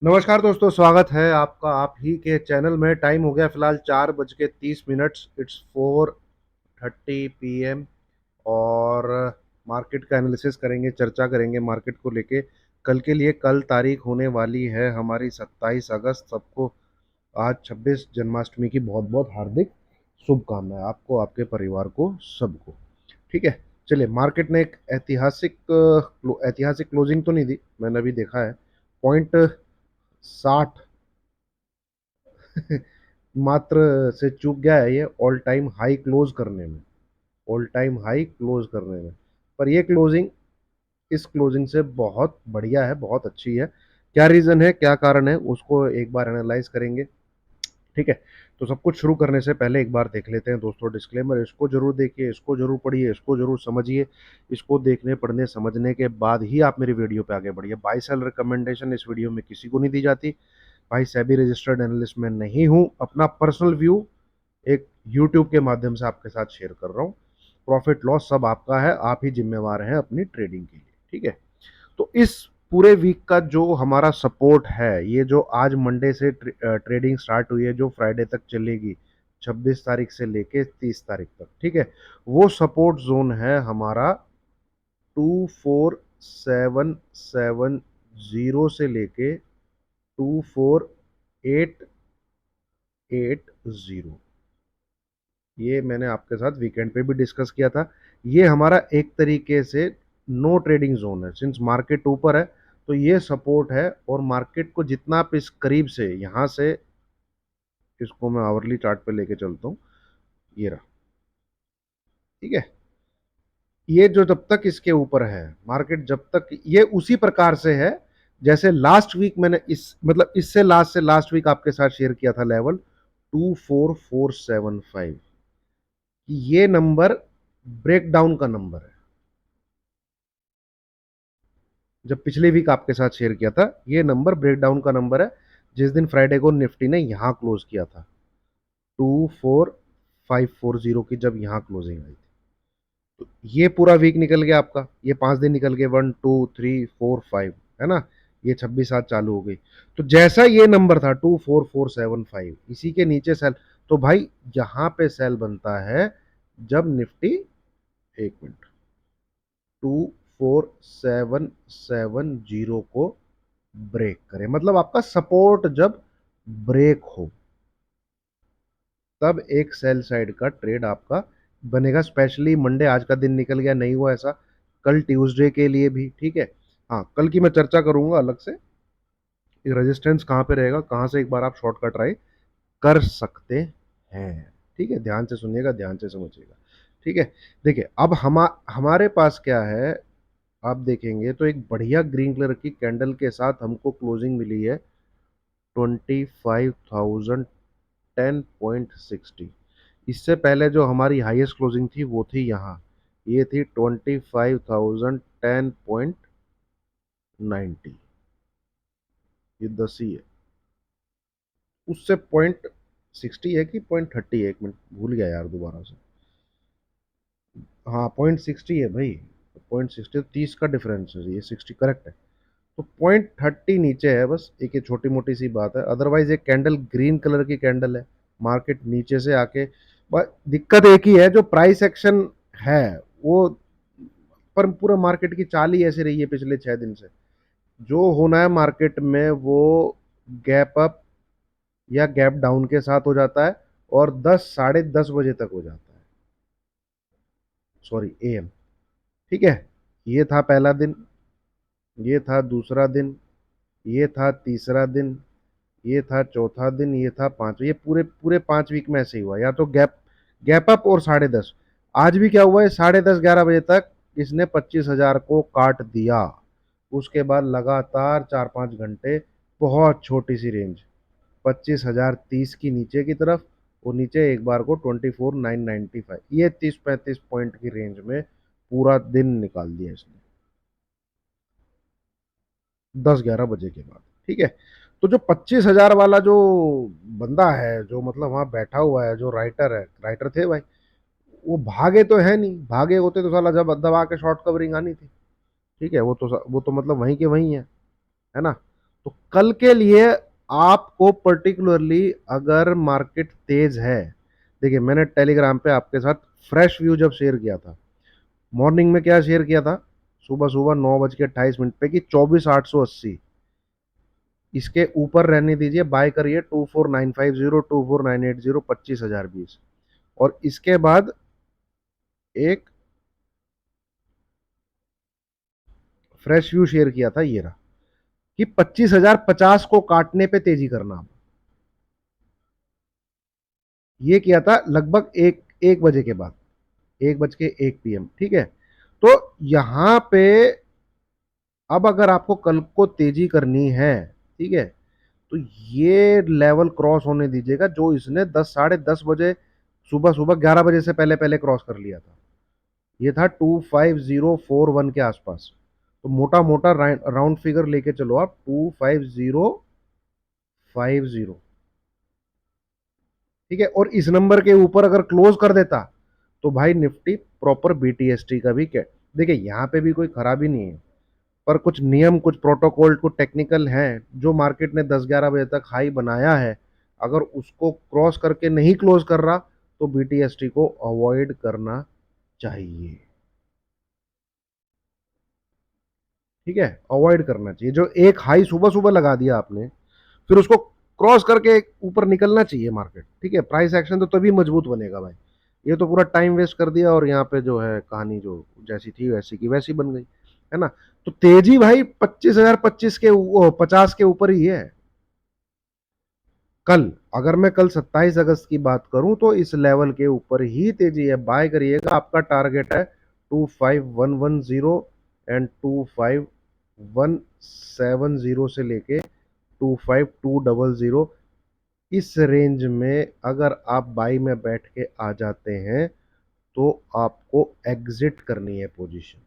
नमस्कार दोस्तों, स्वागत है आपका आप ही के चैनल में। टाइम हो गया फिलहाल 4:30। इट्स 4:30 PM और मार्केट का एनालिसिस करेंगे, चर्चा करेंगे मार्केट को लेके। कल के लिए कल तारीख होने वाली है हमारी 27 अगस्त। सबको आज 26 जन्माष्टमी की बहुत बहुत हार्दिक शुभकामनाएं, आपको, आपके परिवार को, सबको। ठीक है, चलिए। मार्केट ने एक ऐतिहासिक क्लोजिंग तो नहीं दी, मैंने अभी देखा है। पॉइंट 60 मात्र से चूक गया है ये ऑल टाइम हाई क्लोज करने में। ऑल टाइम हाई क्लोज करने में, पर ये क्लोजिंग इस क्लोजिंग से बहुत बढ़िया है, बहुत अच्छी है। क्या रीजन है, क्या कारण है, उसको एक बार एनालाइज करेंगे। ठीक है, तो सब कुछ शुरू करने से पहले एक बार देख लेते हैं दोस्तों डिस्क्लेमर। इसको जरूर देखिए, इसको जरूर पढ़िए, इसको जरूर समझिए। इसको देखने, पढ़ने, समझने के बाद ही आप मेरी वीडियो पे आगे बढ़िए। बाय सेल रिकमेंडेशन इस वीडियो में किसी को नहीं दी जाती। भाई सेबी रजिस्टर्ड एनालिस्ट में नहीं हूं। अपना पर्सनल व्यू एक यूट्यूब के माध्यम से आपके साथ शेयर कर रहा हूं। प्रॉफिट लॉस सब आपका है, आप ही जिम्मेवार हैं अपनी ट्रेडिंग के लिए। ठीक है, तो इस पूरे वीक का जो हमारा सपोर्ट है, ये जो आज मंडे से ट्रेडिंग स्टार्ट हुई है, जो फ्राइडे तक चलेगी, 26 तारीख से लेके 30 तारीख तक। ठीक है, वो सपोर्ट जोन है हमारा 24,770 से लेके 24,880। ये मैंने आपके साथ वीकेंड पे भी डिस्कस किया था। ये हमारा एक तरीके से नो ट्रेडिंग जोन है। सिंस मार्केट ऊपर है तो ये सपोर्ट है, और मार्केट को जितना आप इस करीब से, यहां से, इसको मैं आवरली चार्ट पे लेके चलता हूँ। ये रहा। ठीक है, ये जो जब तक इसके ऊपर है मार्केट, जब तक ये उसी प्रकार से है जैसे लास्ट वीक मैंने इस मतलब इससे लास्ट वीक आपके साथ शेयर किया था लेवल 24475। ये नंबर ब्रेकडाउन का नंबर है। जब पिछले वीक आपके साथ शेयर किया था, ये नंबर ब्रेकडाउन का नंबर है। जिस दिन फ्राइडे को निफ्टी ने यहां क्लोज किया था, 24540 की जब यहां क्लोजिंग आई थी, तो ये पूरा वीक निकल गया आपका। ये 5 दिन निकल गए, 1 2 3 4 5, है ना। ये 26 आज चालू हो गई। तो जैसा ये नंबर था 24475, इसी के नीचे सेल। तो भाई यहां पे सेल बनता है जब निफ्टी, एक मिनट, 24770 को ब्रेक करे, मतलब आपका सपोर्ट जब ब्रेक हो, तब एक सेल साइड का ट्रेड आपका बनेगा। स्पेशली मंडे, आज का दिन निकल गया, नहीं हुआ ऐसा। कल ट्यूसडे के लिए भी ठीक है। हाँ, कल की मैं चर्चा करूंगा अलग से। रेजिस्टेंस कहाँ पे रहेगा, कहाँ से एक बार आप शॉर्टकट ट्राई कर सकते हैं। ठीक है, ध्यान से सुनिएगा, ध्यान से समझिएगा। ठीक है, देखिए अब हमारे पास क्या है। आप देखेंगे तो एक बढ़िया ग्रीन कलर की कैंडल के साथ हमको क्लोजिंग मिली है 25,010.60। इससे पहले जो हमारी हाईएस्ट क्लोजिंग थी वो थी यहाँ, ये थी 25,010.90। ये 10 ही है। उससे 0.60 है कि 0.30 है, एक मिनट भूल गया यार दोबारा से। हाँ, 0.60 है भाई। 0.60, 30 का डिफरेंस है, ये 60 करेक्ट है। तो 0.30 नीचे है, बस एक ये छोटी मोटी सी बात है। अदरवाइज एक कैंडल ग्रीन कलर की कैंडल है। मार्केट नीचे से आके, बस दिक्कत एक ही है, जो प्राइस एक्शन है वो, पर पूरा मार्केट की चाल ही ऐसी रही है पिछले 6 दिन से। जो होना है मार्केट में वो गैप अप या गैप डाउन के साथ हो जाता है, और 10 साढ़े 10 बजे तक हो जाता है। Sorry, AM। ठीक है, ये था पहला दिन, ये था दूसरा दिन, ये था तीसरा दिन, ये था चौथा दिन, ये था पांचवा। ये पूरे पूरे 5 वीक में ऐसे ही हुआ, या तो गैप गैप अप और 10:30। आज भी क्या हुआ है, 10:30 11 बजे तक इसने 25,000 को काट दिया। उसके बाद लगातार 4 5 घंटे बहुत छोटी सी रेंज, 25,030 की नीचे की तरफ, और नीचे एक बार को 24,995, ये 30 35 पॉइंट की रेंज में पूरा दिन निकाल दिया इसने 10 11 बजे के बाद। ठीक है, तो जो 25,000 वाला जो बंदा है, जो मतलब वहां बैठा हुआ है, जो राइटर है, राइटर थे भाई, वो भागे तो है नहीं। भागे होते तो साला जब दबा के शॉर्ट कवरिंग आनी थी। ठीक है, वो तो मतलब वहीं के वहीं है ना। तो कल के लिए आपको पर्टिकुलरली, अगर मार्केट तेज है, देखिए मैंने टेलीग्राम पे आपके साथ फ्रेश व्यू जब शेयर किया था, मॉर्निंग में क्या शेयर किया था, सुबह सुबह 9:28 पे कि 24,880 इसके ऊपर रहने दीजिए, बाय करिए 24,950, 24,980, 25,020। और इसके बाद एक फ्रेश व्यू शेयर किया था, ये रहा, कि 25,050 को काटने पे तेजी करना। ये किया था लगभग एक एक बजे के बाद, 1:01 PM, ठीक है। तो यहां पे अब अगर आपको कल को तेजी करनी है, ठीक है, तो ये लेवल क्रॉस होने दीजिएगा जो इसने 10, साढ़े 10 बजे, सुबह सुबह 11 बजे से पहले पहले क्रॉस कर लिया था। ये था 25041 के आसपास। तो मोटा मोटा राउंड फिगर लेके चलो आप, 25050, ठीक है। और इस नंबर के ऊपर अगर क्लोज कर देता तो भाई निफ्टी प्रॉपर बीटीएसटी का भी क्या, देखिए यहाँ पे भी कोई खराबी नहीं है, पर कुछ नियम, कुछ प्रोटोकॉल, कुछ टेक्निकल हैं, जो मार्केट ने 10-11 बजे तक हाई बनाया है, अगर उसको क्रॉस करके नहीं क्लोज कर रहा तो बीटीएसटी को अवॉइड करना चाहिए, ठीक है, अवॉइड करना चाहिए। जो एक हाई सुबह सुबह लगा दिया आपने, फिर उसको क्रॉस करके ऊपर निकलना चाहिए मार्केट, ठीक है। प्राइस एक्शन तो तभी मजबूत बनेगा भाई। ये तो पूरा टाइम वेस्ट कर दिया और यहाँ पे जो है कहानी जो जैसी थी वैसी की वैसी बन गई, है ना। तो तेजी भाई 25,025 के 50 के ऊपर ही है कल। अगर मैं कल 27 अगस्त की बात करूं तो इस लेवल के ऊपर ही तेजी है, बाय करिएगा। आपका टारगेट है 25110 एंड 25170 से लेके 25200। इस रेंज में अगर आप बाई में बैठ के आ जाते हैं तो आपको एग्जिट करनी है पोजीशन,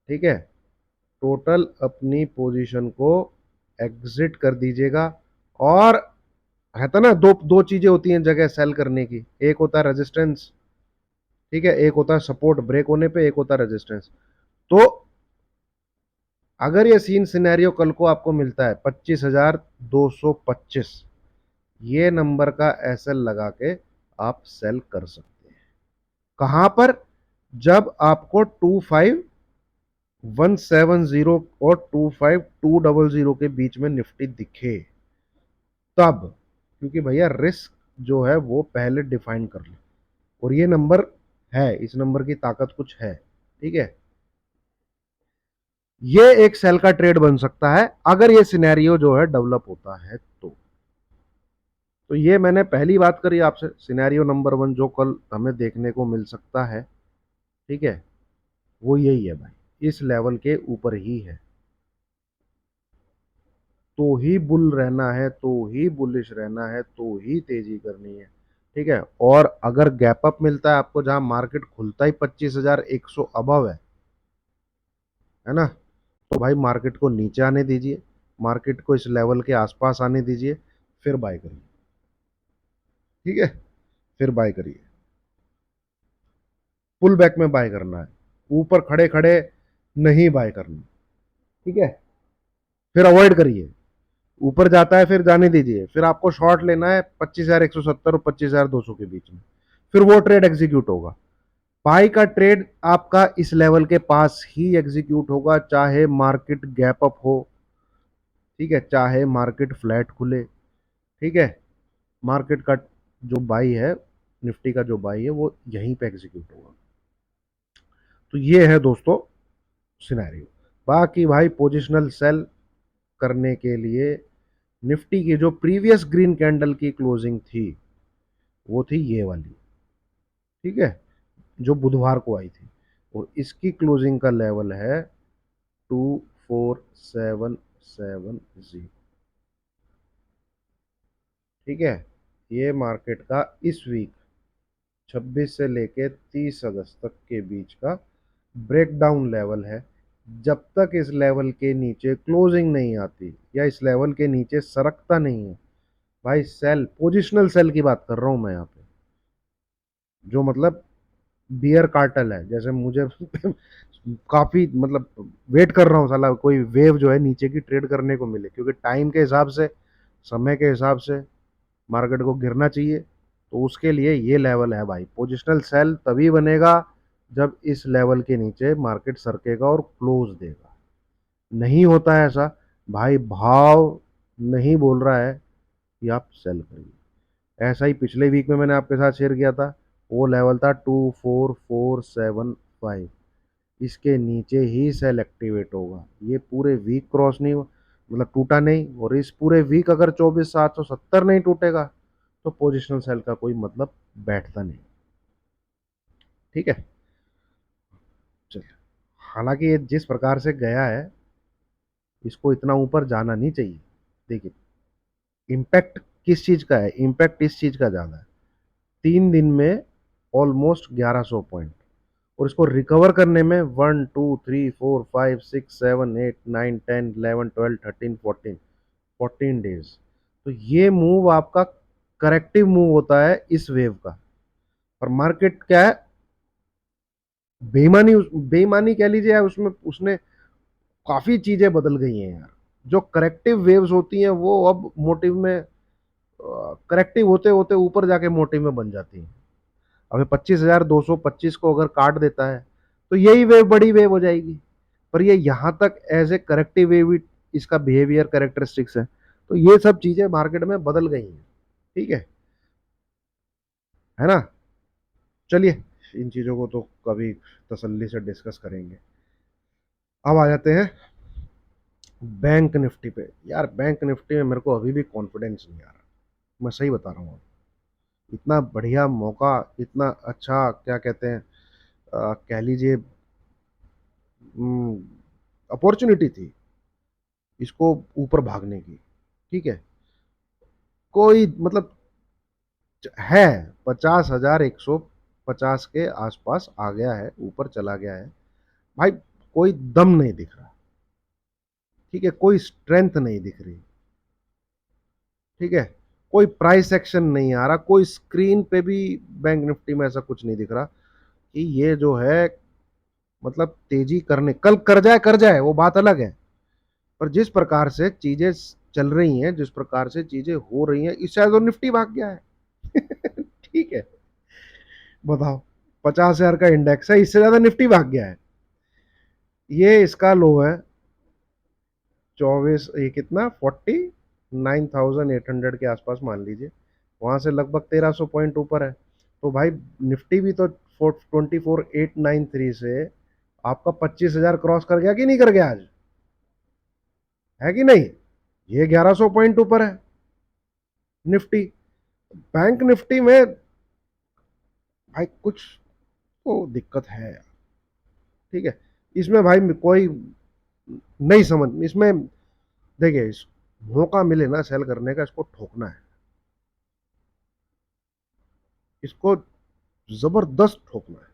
ठीक है। टोटल अपनी पोजीशन को एग्जिट कर दीजिएगा। और रहता ना, दो दो चीजें होती हैं जगह सेल करने की, एक होता है रेजिस्टेंस, ठीक है, एक होता है सपोर्ट ब्रेक होने पे, एक होता है रेजिस्टेंस। तो अगर ये सीन सिनेरियो कल को आपको मिलता है 25,225, ये नंबर का एसएल लगा के आप सेल कर सकते हैं। कहां पर? जब आपको 25170 और 25200 के बीच में निफ्टी दिखे, तब। क्योंकि भैया रिस्क जो है वो पहले डिफाइन कर लो, और ये नंबर है, इस नंबर की ताकत कुछ है, ठीक है। ये एक सेल का ट्रेड बन सकता है अगर ये सिनेरियो जो है डेवलप होता है तो ये मैंने पहली बात करी आपसे, सिनेरियो नंबर 1 जो कल हमें देखने को मिल सकता है, ठीक है, वो यही है भाई, इस लेवल के ऊपर ही है। तो ही बुल रहना है, तो ही बुलिश रहना है, तो ही तेजी करनी है, ठीक है। और अगर गैप अप मिलता है आपको जहां मार्केट खुलता ही 25,100 अबव है ना, तो भाई मार्केट को नीचे आने दीजिए, मार्केट को इस लेवल के आसपास आने दीजिए, फिर बाय करिए, ठीक है, फिर बाय करिए। पुल बैक में बाय करना है, ऊपर खड़े खड़े नहीं बाय करना, ठीक है। फिर अवॉइड करिए, ऊपर जाता है फिर जाने दीजिए, फिर आपको शॉर्ट लेना है 25,170 और 25,200 के बीच में, फिर वो ट्रेड एग्जीक्यूट होगा। बाई का ट्रेड आपका इस लेवल के पास ही एग्जीक्यूट होगा, चाहे मार्केट गैप अप हो, ठीक है, चाहे मार्केट फ्लैट खुले, ठीक है। मार्केट का जो बाई है, निफ्टी का जो बाई है वो यहीं पे एग्जीक्यूट होगा। तो ये है दोस्तों सिनेरियो। बाकी भाई पोजिशनल सेल करने के लिए निफ्टी की जो प्रीवियस ग्रीन कैंडल की क्लोजिंग थी वो थी ये वाली, ठीक है, जो बुधवार को आई थी, और इसकी क्लोजिंग का लेवल है 24770, ठीक है। ये मार्केट का इस वीक 26 से लेके 30 अगस्त तक के बीच का ब्रेकडाउन लेवल है। जब तक इस लेवल के नीचे क्लोजिंग नहीं आती या इस लेवल के नीचे सरकता नहीं है भाई, सेल, पोजिशनल सेल की बात कर रहा हूं मैं यहाँ पे, जो मतलब बियर कार्टल है, जैसे मुझे काफी मतलब वेट कर रहा हूँ साला कोई वेव जो है नीचे की ट्रेड करने को मिले, क्योंकि टाइम के हिसाब से, समय के हिसाब से मार्केट को गिरना चाहिए। तो उसके लिए ये लेवल है भाई, पोजिशनल सेल तभी बनेगा जब इस लेवल के नीचे मार्केट सरकेगा और क्लोज देगा। नहीं होता है ऐसा, भाई भाव नहीं बोल रहा है कि आप सेल करिए। ऐसा ही पिछले वीक में मैंने आपके साथ शेयर किया था, वो लेवल था 24475, इसके नीचे ही सेल एक्टिवेट होगा। ये पूरे वीक क्रॉस नहीं मतलब टूटा नहीं, और इस पूरे वीक अगर 24770 नहीं टूटेगा तो पोजिशनल सेल का कोई मतलब बैठता नहीं। ठीक है, चलिए। हालांकि ये जिस प्रकार से गया है, इसको इतना ऊपर जाना नहीं चाहिए। देखिए, इम्पैक्ट किस चीज का है, इम्पैक्ट इस चीज का ज्यादा है, 3 दिन में ऑलमोस्ट 1100 पॉइंट, और इसको रिकवर करने में 1 2 3 4 5 6 7 8 9 10 11 12 13 14 14 डेज। तो ये मूव आपका करेक्टिव मूव होता है इस वेव का। और मार्केट क्या है, बेईमानी, बेईमानी कह लीजिए या उसमें उसने काफी चीजें बदल गई हैं यार। जो करेक्टिव वेव्स होती हैं वो अब मोटिव में, करेक्टिव होते होते ऊपर जाके मोटिव में बन जाती हैं। अभी 25,225 को अगर काट देता है तो यही वेव बड़ी वेव हो जाएगी। पर ये यहां तक एज ए करेक्टिव वेव, इसका बिहेवियर कैरेक्टरिस्टिक्स है। तो ये सब चीजें मार्केट में बदल गई हैं। ठीक है ना। चलिए, इन चीजों को तो कभी तसल्ली से डिस्कस करेंगे। अब आ जाते हैं बैंक निफ्टी पे। यार बैंक निफ्टी में मेरे को अभी भी कॉन्फिडेंस नहीं आ रहा, मैं सही बता रहा हूँ। इतना बढ़िया मौका, इतना अच्छा क्या कहते हैं, कह लीजिए अपॉर्चुनिटी थी इसको ऊपर भागने की। ठीक है, कोई मतलब है, 50,150 के आसपास आ गया है, ऊपर चला गया है भाई। कोई दम नहीं दिख रहा। ठीक है, कोई स्ट्रेंथ नहीं दिख रही। ठीक है, कोई प्राइस एक्शन नहीं आ रहा, कोई स्क्रीन पे भी बैंक निफ्टी में ऐसा कुछ नहीं दिख रहा कि ये जो है मतलब तेजी करने, कल कर जाए वो बात अलग है। पर जिस प्रकार से चीजें चल रही हैं, जिस प्रकार से चीजें हो रही हैं, इससे तो निफ्टी भाग गया है। ठीक है, बताओ, 50,000 का इंडेक्स है, इससे ज्यादा निफ्टी भाग गया है। ये इसका लो है 24, ये कितना 49,800 के आसपास मान लीजिए। वहां से लगभग 1,300 पॉइंट ऊपर है। तो भाई निफ्टी भी तो 24,893 से आपका 25,000 क्रॉस कर गया कि नहीं कर गया आज, है कि नहीं। ये 1,100 पॉइंट ऊपर है निफ्टी। बैंक निफ्टी में भाई कुछ तो दिक्कत है। ठीक है, इसमें भाई कोई नहीं समझ इसमें। देखिए, इस मौका मिले ना सेल करने का, इसको ठोकना है, इसको जबरदस्त ठोकना है।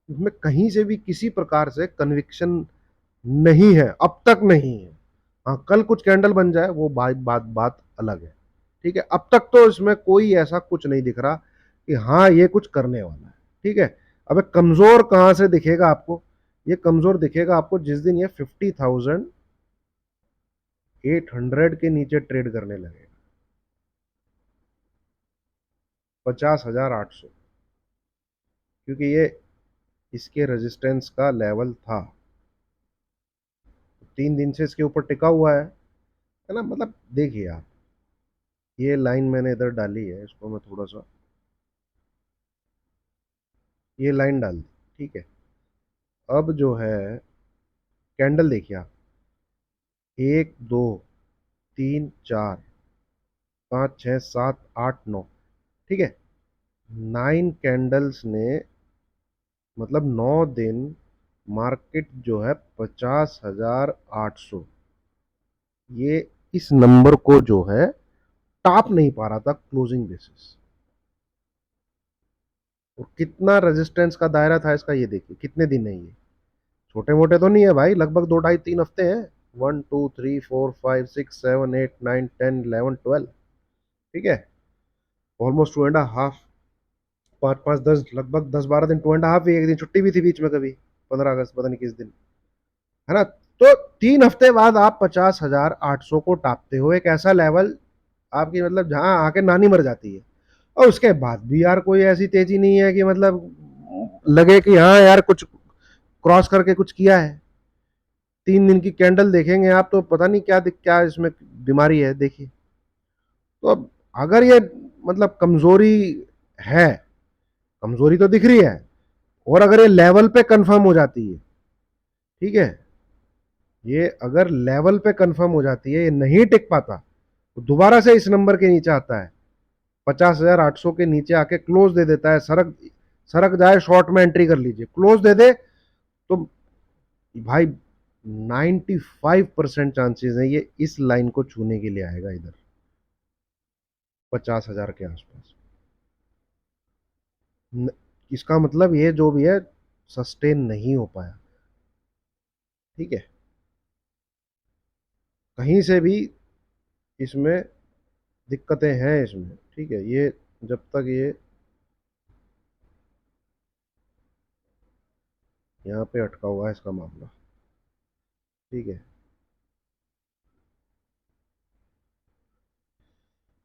इसमें कहीं से भी किसी प्रकार से कन्विक्शन नहीं है, अब तक नहीं है। हाँ, कल कुछ कैंडल बन जाए वो बात अलग है। ठीक है, अब तक तो इसमें कोई ऐसा कुछ नहीं दिख रहा कि हाँ ये कुछ करने वाला है। ठीक है, अब कमजोर कहां से दिखेगा आपको, ये कमजोर दिखेगा आपको जिस दिन ये 50,800 के नीचे ट्रेड करने लगेगा। 50,800, क्योंकि ये इसके रेजिस्टेंस का लेवल था, 3 दिन से इसके ऊपर टिका हुआ है ना। मतलब देखिए आप, ये लाइन मैंने इधर डाली है, इसको मैं थोड़ा सा, ये लाइन डाल दी। ठीक है, अब जो है कैंडल देखिए आप, 1 2 3 4 5 6 7 8 9। ठीक है, 9 कैंडल्स ने मतलब 9 दिन मार्केट जो है 50,800, ये इस नंबर को जो है टॉप नहीं पा रहा था क्लोजिंग बेसिस। और कितना रेजिस्टेंस का दायरा था इसका, ये देखिए कितने दिन है ये, छोटे मोटे तो नहीं है भाई, लगभग 2 ढाई 3 हफ्ते हैं। 1 2 3 4 5 6 7 8 9 10 11 12। ठीक है, ऑलमोस्ट 2.5, 5 5 10, लगभग 10 12 दिन, 2.5, एक दिन छुट्टी भी थी बीच में कभी। 15 अगस्त पता नहीं किस दिन, है ना। तो 3 हफ्ते बाद आप 50,800 को टापते हो, एक ऐसा लेवल आपकी मतलब जहां आके नानी मर जाती है। और उसके बाद भी यार कोई ऐसी तेजी नहीं है कि मतलब लगे कि हाँ यार कुछ क्रॉस करके कुछ किया है। 3 दिन की कैंडल देखेंगे आप तो पता नहीं क्या क्या इसमें बीमारी है, देखिए। तो अब अगर ये मतलब कमजोरी है, कमजोरी तो दिख रही है, और अगर ये लेवल पे कंफर्म हो जाती है, ठीक है, ये अगर लेवल पे कंफर्म हो जाती है, ये नहीं टिक पाता, तो दोबारा से इस नंबर के नीचे आता है, 50,800 के नीचे आके क्लोज दे देता है, सरक सरक जाए, शॉर्ट में एंट्री कर लीजिए, क्लोज दे दे तो भाई 95% चांसेस है ये इस लाइन को छूने के लिए आएगा इधर, 50,000 के आसपास। इसका मतलब ये जो भी है सस्टेन नहीं हो पाया, ठीक है, कहीं से भी इसमें दिक्कतें हैं इसमें, ठीक है। ये जब तक ये यहाँ पे अटका हुआ है इसका मामला, ठीक है।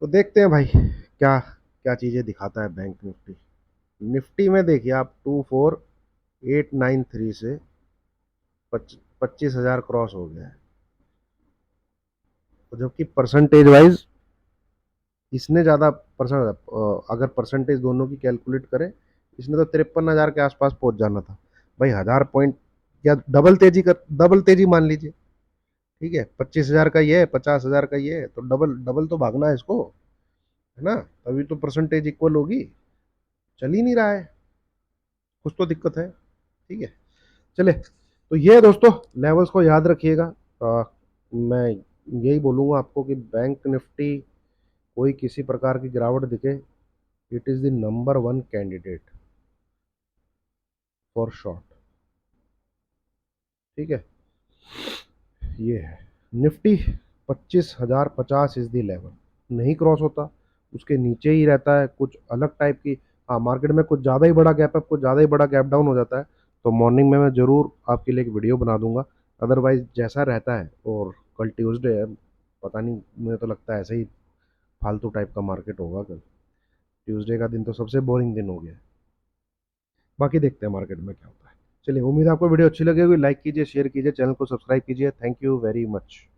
तो देखते हैं भाई क्या क्या चीजें दिखाता है बैंक निफ्टी। निफ्टी में देखिए आप 24,893 से 25,000 क्रॉस हो गया है, तो जबकि परसेंटेज वाइज इसने ज्यादा परसेंट, अगर परसेंटेज दोनों की कैलकुलेट करें, इसने तो 53,000 के आसपास पहुंच जाना था भाई, 1,000 पॉइंट या डबल तेजी कर, डबल तेजी मान लीजिए, ठीक है। 25,000 का ये है, 50,000 का ये है, तो डबल डबल तो भागना है इसको, है ना, तभी तो परसेंटेज इक्वल होगी। चल ही नहीं रहा है, कुछ तो दिक्कत है, ठीक है। चले, तो ये दोस्तों लेवल्स को याद रखिएगा। मैं यही बोलूंगा आपको कि बैंक निफ्टी कोई किसी प्रकार की गिरावट दिखे, it is the number one candidate for short, ठीक है। ये है निफ्टी 25,050 इज द लेवल, नहीं क्रॉस होता, उसके नीचे ही रहता है, कुछ अलग टाइप की, हाँ मार्केट में कुछ ज़्यादा ही बड़ा गैप अप, कुछ ज़्यादा ही बड़ा गैप डाउन हो जाता है, तो मॉर्निंग में मैं ज़रूर आपके लिए एक वीडियो बना दूंगा। अदरवाइज जैसा रहता है, और कल ट्यूसडे है, पता नहीं, मुझे तो लगता है ऐसे ही फालतू टाइप का मार्केट होगा कल। ट्यूसडे का दिन तो सबसे बोरिंग दिन हो गया है। बाकी देखते हैं मार्केट में क्या होता है। चलिए, उम्मीद है आपको वीडियो अच्छी लगी होगी, लाइक कीजिए, शेयर कीजिए, चैनल को सब्सक्राइब कीजिए। Thank you very much.